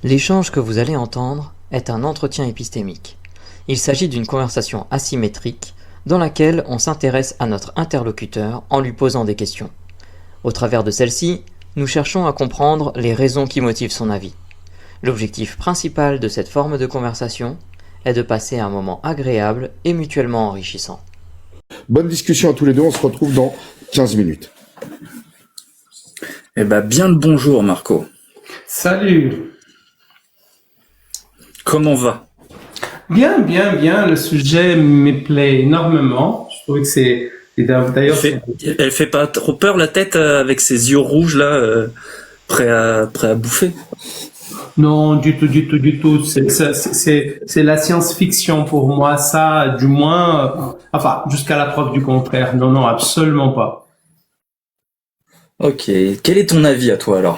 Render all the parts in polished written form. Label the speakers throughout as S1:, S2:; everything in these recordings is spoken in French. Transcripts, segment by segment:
S1: L'échange que vous allez entendre est un entretien épistémique. Il s'agit d'une conversation asymétrique dans laquelle on s'intéresse à notre interlocuteur en lui posant des questions. Au travers de celle-ci, nous cherchons à comprendre les raisons qui motivent son avis. L'objectif principal de cette forme de conversation est de passer un moment agréable et mutuellement enrichissant.
S2: Bonne discussion à tous les deux, on se retrouve dans 15 minutes.
S3: Eh ben, bien le bonjour, Marco.
S4: Salut.
S3: Comment va?
S4: Bien. Le sujet me plaît énormément. Je trouve que c'est... D'ailleurs,
S3: elle fait pas trop peur, la tête, avec ses yeux rouges, là, prêt à bouffer?
S4: Non, du tout. C'est la science-fiction pour moi, ça, du moins... enfin, jusqu'à la preuve du contraire. Non, absolument pas.
S3: Ok. Quel est ton avis à toi, alors?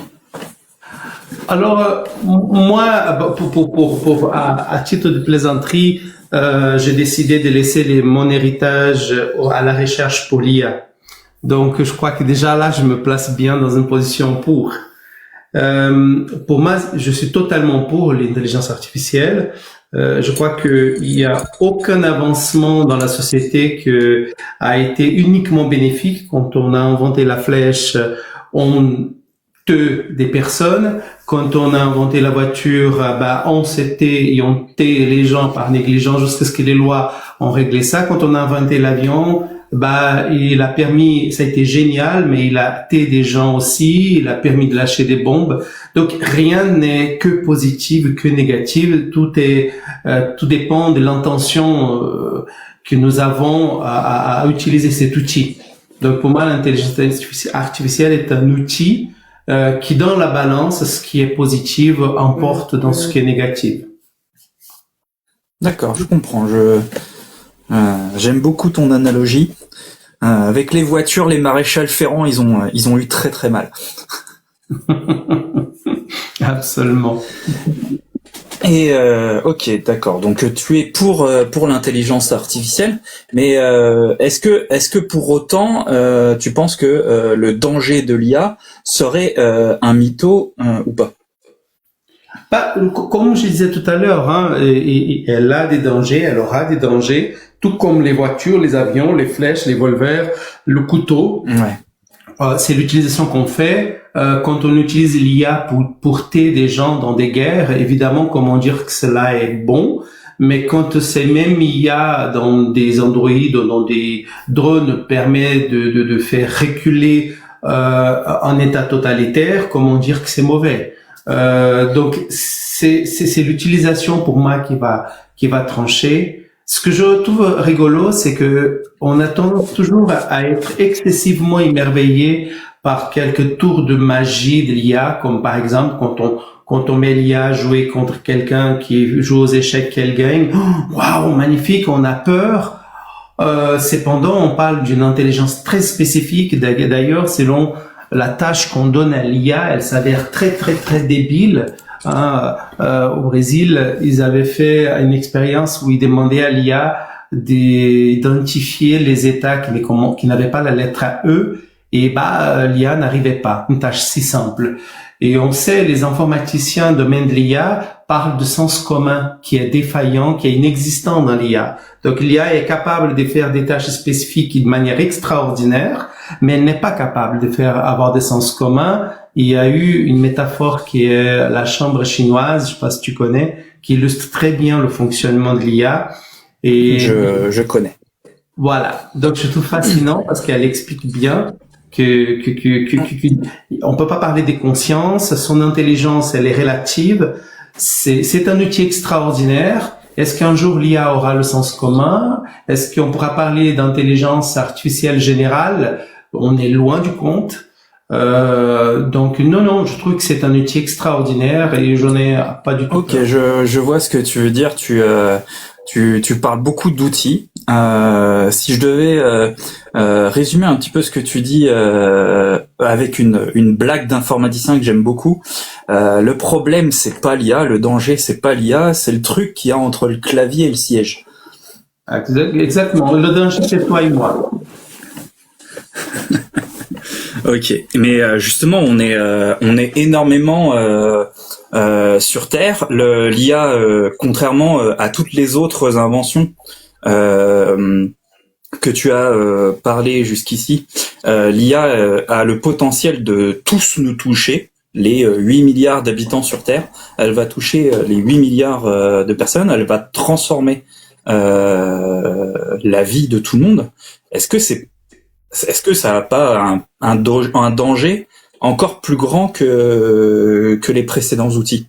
S4: Alors, moi, à titre de plaisanterie, j'ai décidé de laisser mon héritage à la recherche pour l'IA. Donc, je crois que déjà là, je me place bien dans une position pour. Pour moi, je suis totalement pour l'intelligence artificielle. Je crois qu'il y a aucun avancement dans la société qui a été uniquement bénéfique. Quand on a inventé la flèche, on tue des personnes. Quand on a inventé la voiture, on s'était et on tait les gens par négligence jusqu'à ce que les lois ont réglé ça. Quand on a inventé l'avion, il a permis, ça a été génial, mais il a tué des gens aussi, il a permis de lâcher des bombes. Donc rien n'est que positif, que négatif. Tout dépend de l'intention que nous avons à utiliser cet outil. Donc pour moi, l'intelligence artificielle est un outil qui, dans la balance, ce qui est positif emporte dans ce qui est négatif.
S3: D'accord, je comprends. J'aime beaucoup ton analogie. Avec les voitures, les maréchals Ferrand, ils ont eu très très mal.
S4: Absolument.
S3: Et ok, d'accord. Donc tu es pour l'intelligence artificielle, mais est-ce que pour autant tu penses que le danger de l'IA serait un mytho ou pas?
S4: Comme je disais tout à l'heure, elle a des dangers, elle aura des dangers, tout comme les voitures, les avions, les flèches, les revolvers, le couteau.
S3: Ouais.
S4: C'est l'utilisation qu'on fait. Quand on utilise l'IA pour tuer des gens dans des guerres, évidemment, comment dire que cela est bon, mais quand c'est même IA dans des androïdes ou dans des drones permet de faire reculer un état totalitaire, comment dire que c'est mauvais. Donc c'est l'utilisation pour moi qui va trancher. Ce que je trouve rigolo, c'est que on a tendance toujours à être excessivement émerveillé par quelques tours de magie de l'IA, comme par exemple quand on met l'IA à jouer contre quelqu'un qui joue aux échecs qu'elle gagne. Waouh, magnifique, on a peur. Cependant, on parle d'une intelligence très spécifique. D'ailleurs, selon la tâche qu'on donne à l'IA, elle s'avère très débile. Au Brésil, ils avaient fait une expérience où ils demandaient à l'IA d'identifier les États qui n'avaient pas la lettre E, et l'IA n'arrivait pas. Une tâche si simple. Et on sait, les informaticiens du domaine de l'IA parlent de sens commun qui est défaillant, qui est inexistant dans l'IA. Donc l'IA est capable de faire des tâches spécifiques de manière extraordinaire, mais elle n'est pas capable de avoir des sens communs. Il y a eu une métaphore qui est la chambre chinoise, je sais pas si tu connais, qui illustre très bien le fonctionnement de l'IA. Et
S3: je connais.
S4: Voilà. Donc je trouve fascinant parce qu'elle explique bien que on peut pas parler des consciences, son intelligence, elle est relative. C'est un outil extraordinaire. Est-ce qu'un jour l'IA aura le sens commun? Est-ce qu'on pourra parler d'intelligence artificielle générale? On est loin du compte. Donc non, je trouve que c'est un outil extraordinaire et j'en ai pas du tout.
S3: Ok, je vois ce que tu veux dire. Tu parles beaucoup d'outils. Si je devais résumer un petit peu ce que tu dis avec une blague d'informaticien que j'aime beaucoup, le problème c'est pas l'IA, le danger c'est pas l'IA, c'est le truc qu'il y a entre le clavier et le siège.
S4: Exactement, le danger c'est toi et moi.
S3: Ok, mais justement on est énormément sur Terre, l'IA, contrairement à toutes les autres inventions que tu as parlé jusqu'ici, l'IA a le potentiel de tous nous toucher. Les 8 milliards d'habitants sur Terre, elle va toucher les 8 milliards de personnes, elle va transformer la vie de tout le monde. Est-ce que ça n'a pas un danger encore plus grand que les précédents outils?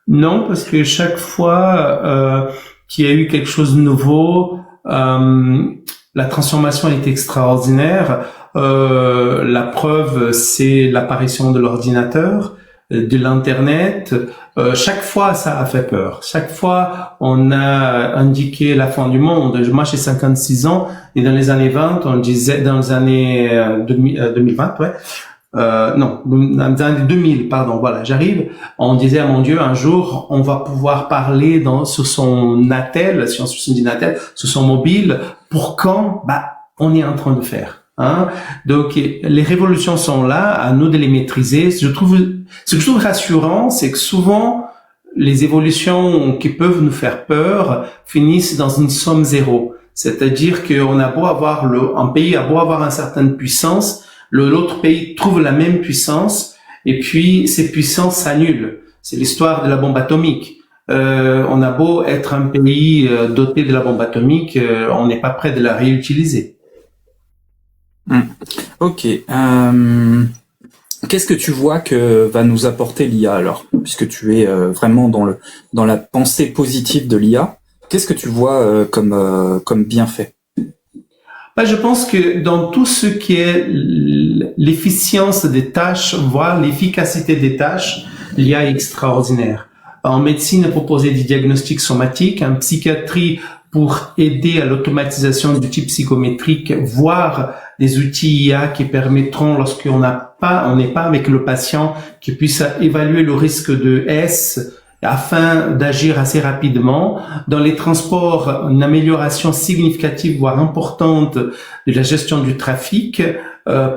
S4: Non, parce que chaque fois qu'il y a eu quelque chose de nouveau, la transformation est extraordinaire. La preuve, c'est l'apparition de l'ordinateur, de l'Internet. Chaque fois, ça a fait peur. Chaque fois, on a indiqué la fin du monde. Moi, j'ai 56 ans, et dans les années 20, on disait, dans les années 2020, ouais. Non, dans les années 2000, pardon, voilà, j'arrive. On disait, mon Dieu, un jour, on va pouvoir parler sur son attel, si on se dit attel, sur son mobile, pour quand, on est en train de faire. Hein? Donc, les révolutions sont là, à nous de les maîtriser. Ce que je trouve rassurant, c'est que souvent, les évolutions qui peuvent nous faire peur finissent dans une somme zéro. C'est-à-dire qu'on a beau avoir un pays a beau avoir une certaine puissance, l'autre pays trouve la même puissance, et puis ces puissances s'annulent. C'est l'histoire de la bombe atomique. On a beau être un pays doté de la bombe atomique, on n'est pas prêt de la réutiliser.
S3: Ok. Qu'est-ce que tu vois que va nous apporter l'IA alors, puisque tu es vraiment dans la pensée positive de l'IA? Qu'est-ce que tu vois comme bienfait?
S4: Je pense que dans tout ce qui est l'efficience des tâches, voire l'efficacité des tâches, l'IA est extraordinaire. En médecine, proposer des diagnostics somatiques, en psychiatrie, pour aider à l'automatisation du type psychométrique, voire des outils IA qui permettront, lorsqu'on n'est pas avec le patient, qui puisse évaluer le risque de S afin d'agir assez rapidement. Dans les transports, une amélioration significative, voire importante, de la gestion du trafic.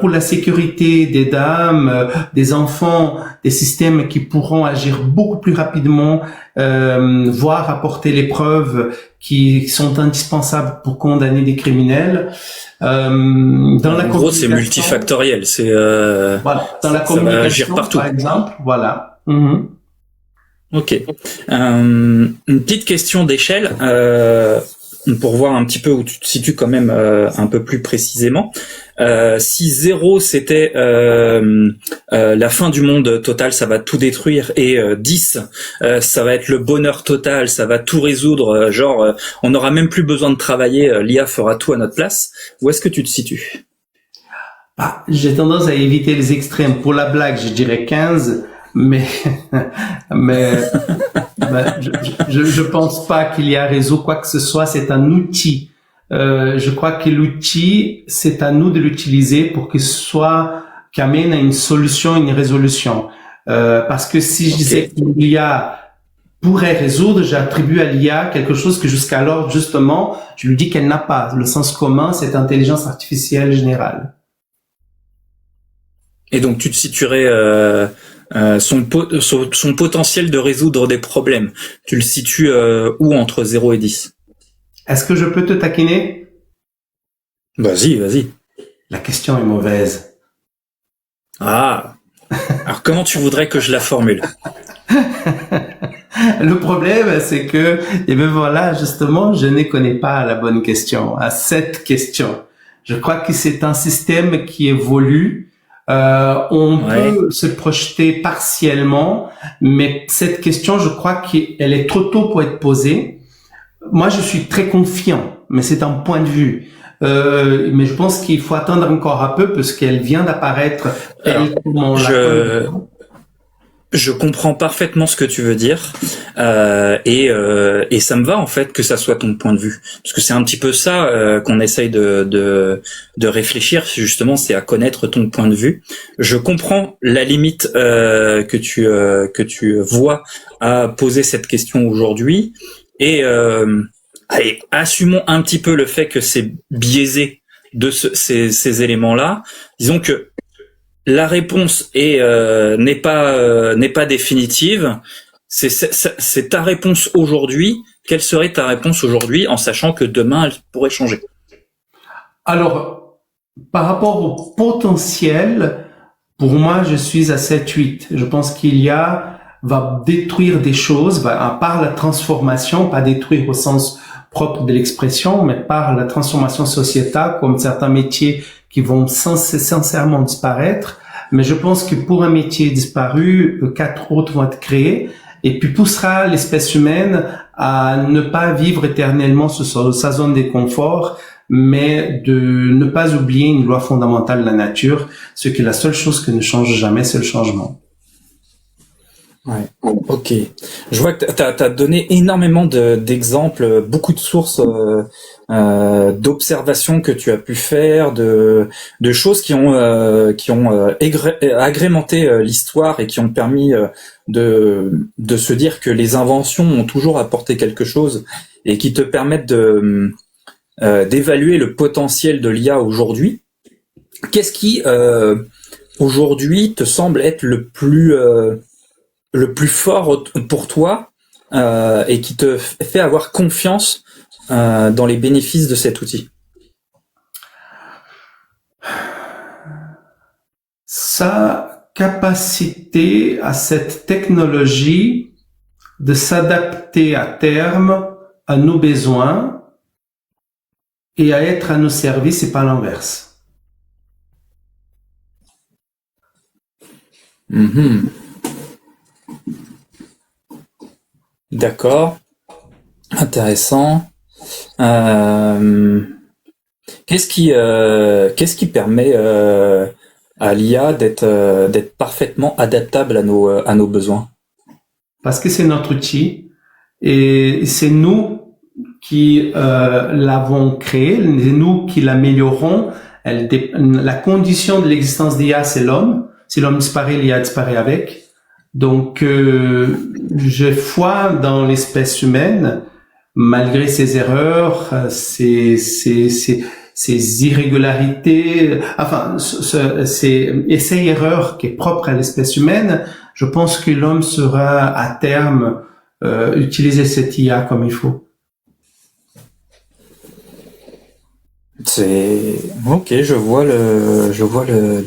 S4: Pour la sécurité des dames, des enfants, des systèmes qui pourront agir beaucoup plus rapidement, voire apporter les preuves qui sont indispensables pour condamner des criminels.
S3: En gros, c'est multifactoriel. C'est
S4: voilà. Dans la communication, par exemple, voilà. Mm-hmm.
S3: Ok. Une petite question d'échelle pour voir un petit peu où tu te situes quand même un peu plus précisément. Si 0 c'était la fin du monde total, ça va tout détruire, et 10 ça va être le bonheur total, ça va tout résoudre, on n'aura même plus besoin de travailler, l'IA fera tout à notre place. Où est-ce que tu te situes?
S4: J'ai tendance à éviter les extrêmes. Pour la blague, je dirais 15, mais je pense pas qu'il y a réseau quoi que ce soit. C'est un outil. Je crois que l'outil, c'est à nous de l'utiliser pour qu'il amène à une solution, une résolution. Parce que si je disais que l'IA pourrait résoudre, j'attribue à l'IA quelque chose que jusqu'alors, justement, je lui dis qu'elle n'a pas. Le sens commun, c'est intelligence artificielle générale.
S3: Et donc, tu te situerais son potentiel de résoudre des problèmes. Tu le situes où entre 0 et 10?
S4: Est-ce que je peux te taquiner?
S3: Vas-y.
S4: La question est mauvaise.
S3: Ah. Alors comment tu voudrais que je la formule?
S4: Le problème, c'est que, voilà, justement, je ne connais pas la bonne question à cette question. Je crois que c'est un système qui évolue. On peut se projeter partiellement, mais cette question, je crois qu'elle est trop tôt pour être posée. Moi, je suis très confiant, mais c'est un point de vue. Mais je pense qu'il faut attendre encore un peu parce qu'elle vient d'apparaître.
S3: Je comprends parfaitement ce que tu veux dire, et ça me va en fait que ça soit ton point de vue, parce que c'est un petit peu ça qu'on essaye de réfléchir justement, c'est à connaître ton point de vue. Je comprends la limite que tu vois à poser cette question aujourd'hui. Et allez, assumons un petit peu le fait que c'est biaisé de ces éléments-là. Disons que la réponse n'est pas définitive. C'est ta réponse aujourd'hui. Quelle serait ta réponse aujourd'hui en sachant que demain elle pourrait changer?
S4: Alors, par rapport au potentiel, pour moi, je suis à 7-8. Je pense va détruire des choses, par la transformation, pas détruire au sens propre de l'expression, mais par la transformation sociétale, comme certains métiers qui vont sincèrement disparaître. Mais je pense que pour un métier disparu, 4 autres vont être créés, et puis poussera l'espèce humaine à ne pas vivre éternellement sur sa zone de confort, mais de ne pas oublier une loi fondamentale de la nature, ce qui est la seule chose qui ne change jamais, c'est le changement.
S3: Ouais. Ok. Je vois que t'as donné énormément d'exemples, beaucoup de sources d'observations que tu as pu faire, de choses qui ont agrémenté l'histoire et qui ont permis de se dire que les inventions ont toujours apporté quelque chose et qui te permettent d'évaluer le potentiel de l'IA aujourd'hui. Qu'est-ce qui aujourd'hui te semble être le plus fort pour toi et qui te fait avoir confiance dans les bénéfices de cet outil?
S4: Sa capacité à cette technologie de s'adapter à terme à nos besoins et à être à nos services et pas l'inverse.
S3: Mm-hmm. D'accord, intéressant. Qu'est-ce qui permet à l'IA d'être parfaitement adaptable à nos besoins?
S4: Parce que c'est notre outil et c'est nous qui l'avons créé, c'est nous qui l'améliorons. La condition de l'existence d'IA, c'est l'homme. Si l'homme disparaît, l'IA disparaît avec. Donc, je foi dans l'espèce humaine, malgré ses erreurs, ses irrégularités, enfin, ces essais-erreurs qui est propre à l'espèce humaine. Je pense que l'homme sera à terme utiliser cette IA comme il faut.
S3: C'est ok, je vois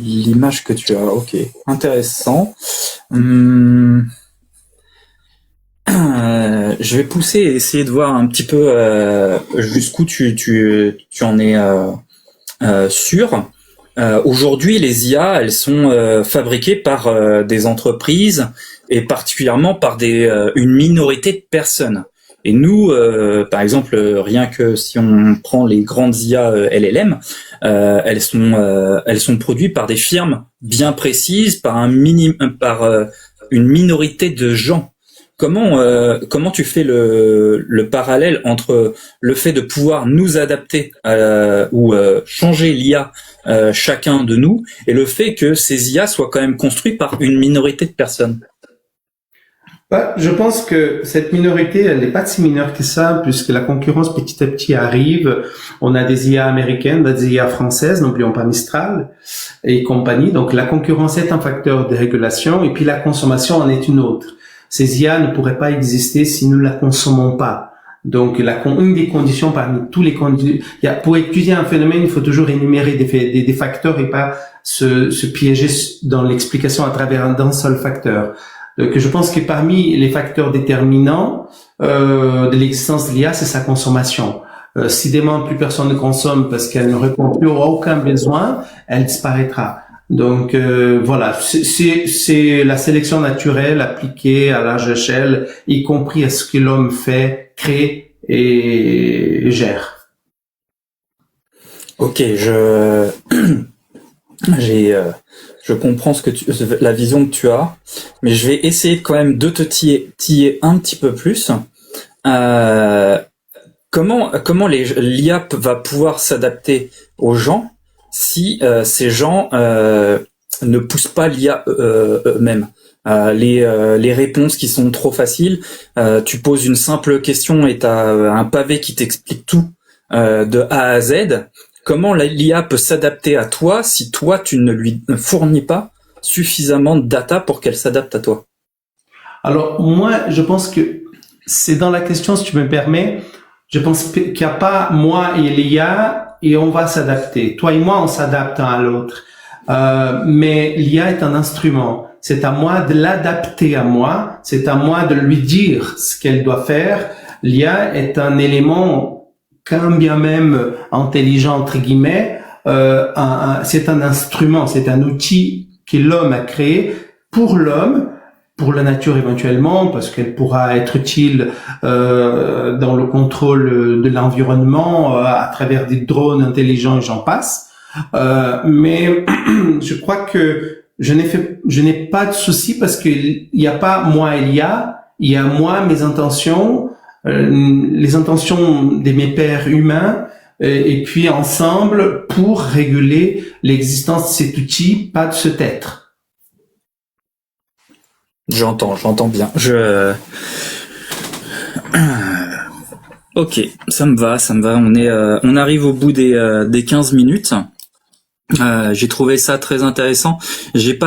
S3: l'image que tu as. Ok, intéressant. Je vais pousser et essayer de voir un petit peu jusqu'où tu en es sûr. Aujourd'hui, les IA, elles sont fabriquées par des entreprises et particulièrement par une minorité de personnes. Et nous, par exemple, rien que si on prend les grandes IA LLM, elles sont produites par des firmes bien précises, par une minorité de gens. Comment tu fais le parallèle entre le fait de pouvoir nous adapter ou changer l'IA chacun de nous et le fait que ces IA soient quand même construits par une minorité de personnes?
S4: Je pense que cette minorité, elle n'est pas si mineure que ça, puisque la concurrence petit à petit arrive. On a des IA américaines, des IA françaises, n'oublions pas Mistral et compagnie. Donc la concurrence est un facteur de régulation et puis la consommation en est une autre. Ces IA ne pourraient pas exister si nous ne la consommons pas. Donc une des conditions parmi tous les conditions, pour étudier un phénomène, il faut toujours énumérer des facteurs et pas se piéger dans l'explication à travers d'un seul facteur. Donc, je pense que parmi les facteurs déterminants de l'existence de l'IA, c'est sa consommation. Si demain plus personne ne consomme parce qu'elle ne répond plus à aucun besoin, elle disparaîtra. Donc voilà, c'est la sélection naturelle appliquée à large échelle, y compris à ce que l'homme fait, crée et gère.
S3: Ok, je comprends la vision que tu as, mais je vais essayer quand même de te tiller un petit peu plus. Comment l'IA va pouvoir s'adapter aux gens si ces gens ne poussent pas l'IA eux-mêmes? Les réponses qui sont trop faciles, tu poses une simple question et t'as un pavé qui t'explique tout de A à Z. comment l'IA peut s'adapter à toi si toi tu ne lui fournis pas suffisamment de data pour qu'elle s'adapte à toi?
S4: Alors moi, je pense que c'est dans la question, si tu me permets, je pense qu'il n'y a pas moi et l'IA et on va s'adapter. Toi et moi, on s'adapte un à l'autre. Mais l'IA est un instrument. C'est à moi de l'adapter à moi. C'est à moi de lui dire ce qu'elle doit faire. L'IA est un élément, quand bien même intelligent entre guillemets, c'est un instrument, c'est un outil que l'homme a créé pour l'homme, pour la nature éventuellement, parce qu'elle pourra être utile dans le contrôle de l'environnement à travers des drones intelligents et j'en passe. Mais je crois que je n'ai pas de souci parce qu'il n'y a pas moi et l'IA, il y a moi, mes intentions, les intentions de mes pairs humains, et puis ensemble pour réguler l'existence de cet outil, pas de cet être.
S3: J'entends bien. Ok, ça me va. On arrive au bout des 15 minutes. J'ai trouvé ça très intéressant. J'ai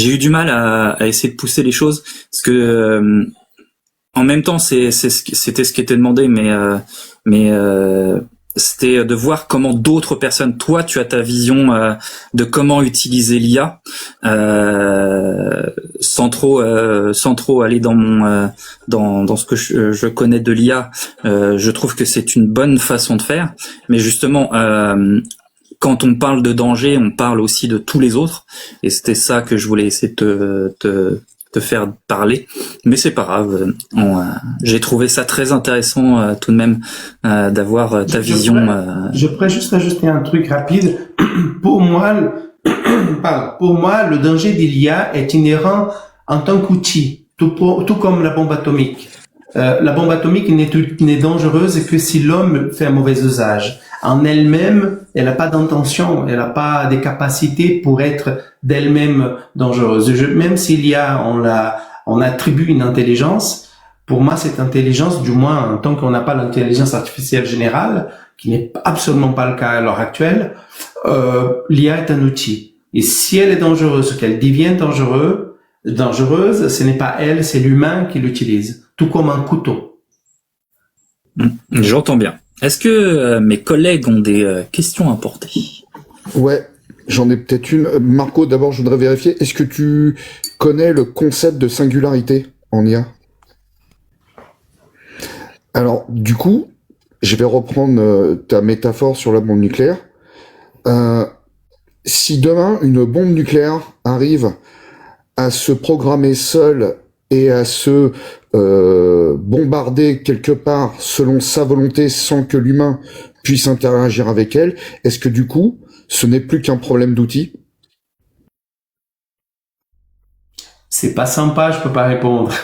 S3: eu du mal à essayer de pousser les choses parce que en même temps c'était ce qui était demandé, mais c'était de voir comment d'autres personnes, toi tu as ta vision de comment utiliser l'IA sans trop aller dans ce que je connais de l'IA. Je trouve que c'est une bonne façon de faire, mais justement quand on parle de danger, on parle aussi de tous les autres, et c'était ça que je voulais essayer de te faire parler. Mais c'est pas grave. J'ai trouvé ça très intéressant tout de même d'avoir ta vision.
S4: Je pourrais juste ajouter un truc rapide. Pour moi, le danger de l'IA est inhérent en tant qu'outil, tout comme la bombe atomique. La bombe atomique n'est dangereuse que si l'homme fait un mauvais usage. En elle-même, elle n'a pas d'intention, elle n'a pas des capacités pour être d'elle-même dangereuse. Même s'il y a, on attribue une intelligence, pour moi, cette intelligence, du moins, tant qu'on n'a pas l'intelligence artificielle générale, qui n'est absolument pas le cas à l'heure actuelle, l'IA est un outil. Et si elle est dangereuse, qu'elle devienne dangereuse, ce n'est pas elle, c'est l'humain qui l'utilise. Tout comme un couteau.
S3: J'entends bien. Est-ce que mes collègues ont des questions à porter?
S2: Ouais, j'en ai peut-être une. Marco, d'abord, je voudrais vérifier. Est-ce que tu connais le concept de singularité en IA? Alors, du coup, je vais reprendre ta métaphore sur la bombe nucléaire. Si demain, une bombe nucléaire arrive à se programmer seule et à se bombarder quelque part selon sa volonté sans que l'humain puisse interagir avec elle, est-ce que du coup, ce n'est plus qu'un problème d'outils?
S4: C'est pas sympa, je peux pas répondre.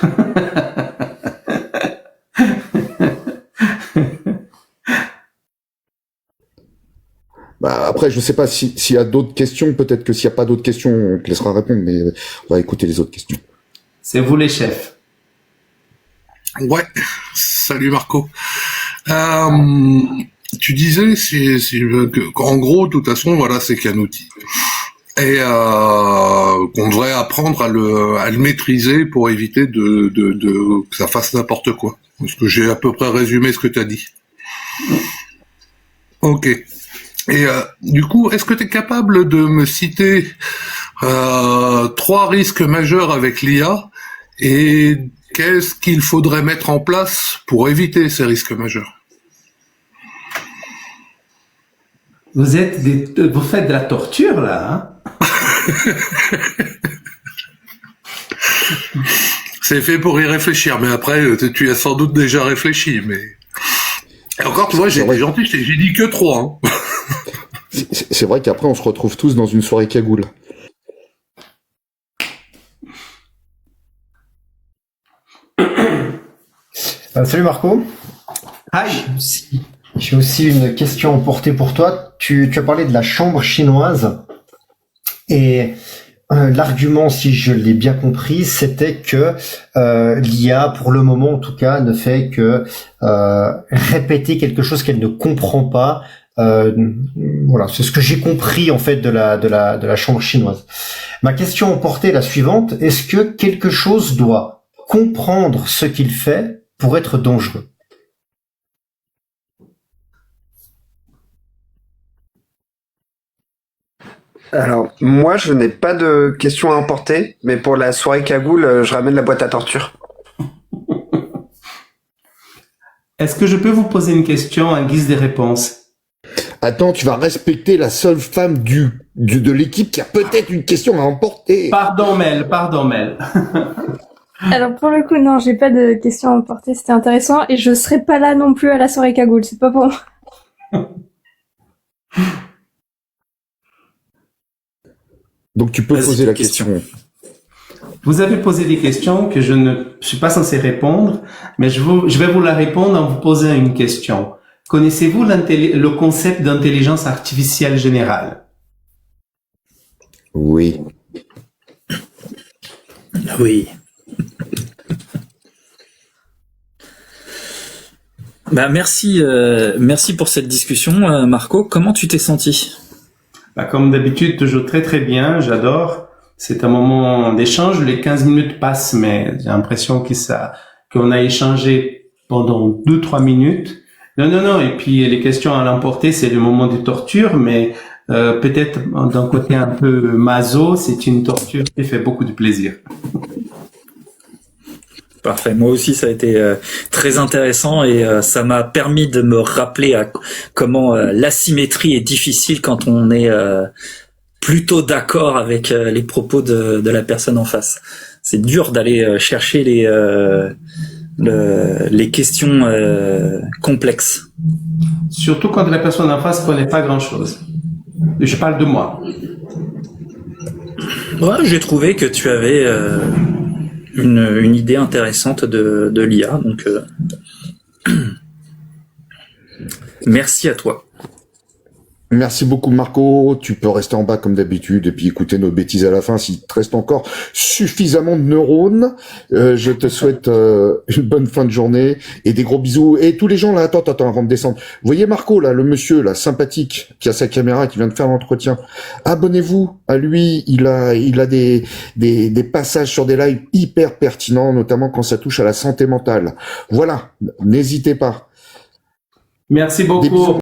S2: Bah après, je sais pas s'il y a d'autres questions, peut-être que s'il n'y a pas d'autres questions, on te laissera répondre, mais on va écouter les autres questions.
S4: C'est vous les chefs.
S5: Ouais, salut Marco. Tu disais qu'en gros, de toute façon, voilà, c'est qu'un outil. Et qu'on devrait apprendre à le maîtriser pour éviter que ça fasse n'importe quoi. Parce que j'ai à peu près résumé ce que tu as dit. Ok. Et du coup, est-ce que tu es capable de me citer 3 risques majeurs avec l'IA et qu'est-ce qu'il faudrait mettre en place pour éviter ces risques majeurs?
S4: Vous faites de la torture là, hein?
S5: C'est fait pour y réfléchir, mais après, tu as sans doute déjà réfléchi, mais... Et encore, tu vois, j'ai été gentil, j'ai dit que 3, hein.
S2: C'est vrai qu'après, on se retrouve tous dans une soirée cagoule.
S6: Salut Marco.
S4: Hi.
S6: J'ai aussi une question portée pour toi. Tu as parlé de la chambre chinoise et l'argument, si je l'ai bien compris, c'était que l'IA, pour le moment en tout cas, ne fait que répéter quelque chose qu'elle ne comprend pas Voilà, c'est ce que j'ai compris en fait de la chambre chinoise. Ma question emportée est la suivante: est-ce que quelque chose doit comprendre ce qu'il fait pour être dangereux?
S7: Alors, moi, je n'ai pas de questions à emporter, mais pour la soirée cagoule, je ramène la boîte à torture.
S4: Est-ce que je peux vous poser une question en guise de réponse?
S2: Attends, tu vas respecter la seule femme de l'équipe qui a peut-être une question à emporter.
S4: Pardon Mel.
S8: Alors pour le coup, non, j'ai pas de questions à emporter, c'était intéressant, et je serai pas là non plus à la soirée cagoule, c'est pas pour moi.
S2: Donc tu peux
S3: Vas-y,
S2: poser la
S3: question.
S2: question.
S4: Vous avez posé des questions que je ne suis pas censé répondre, mais je vais vous la répondre en vous posant une question. Connaissez-vous le concept d'intelligence artificielle générale?
S2: Oui.
S3: Oui. Bah merci pour cette discussion, Marco. Comment tu t'es senti?
S4: Bah, comme d'habitude, toujours très très bien, j'adore. C'est un moment d'échange, les 15 minutes passent, mais j'ai l'impression qu'on a échangé pendant 2-3 minutes. Non, et puis les questions à l'emporter, c'est le moment de torture, mais peut-être d'un côté un peu maso, c'est une torture qui fait beaucoup de plaisir.
S3: Parfait. Moi aussi, ça a été très intéressant et ça m'a permis de me rappeler comment l'asymétrie est difficile quand on est plutôt d'accord avec les propos de la personne en face. C'est dur d'aller chercher les questions complexes.
S4: Surtout quand la personne en face connaît pas grand-chose. Je parle de moi.
S3: Ouais, j'ai trouvé que tu avais une idée intéressante de l'IA, donc merci à toi.
S2: Merci beaucoup Marco, tu peux rester en bas comme d'habitude et puis écouter nos bêtises à la fin s'il te reste encore suffisamment de neurones. Je te souhaite une bonne fin de journée et des gros bisous. Et tous les gens là, attends, avant de descendre. Vous voyez Marco là, le monsieur là, sympathique, qui a sa caméra, qui vient de faire l'entretien. Abonnez-vous à lui, il a des passages sur des lives hyper pertinents, notamment quand ça touche à la santé mentale. Voilà, n'hésitez pas.
S4: Merci
S2: Des bisous.
S4: beaucoup.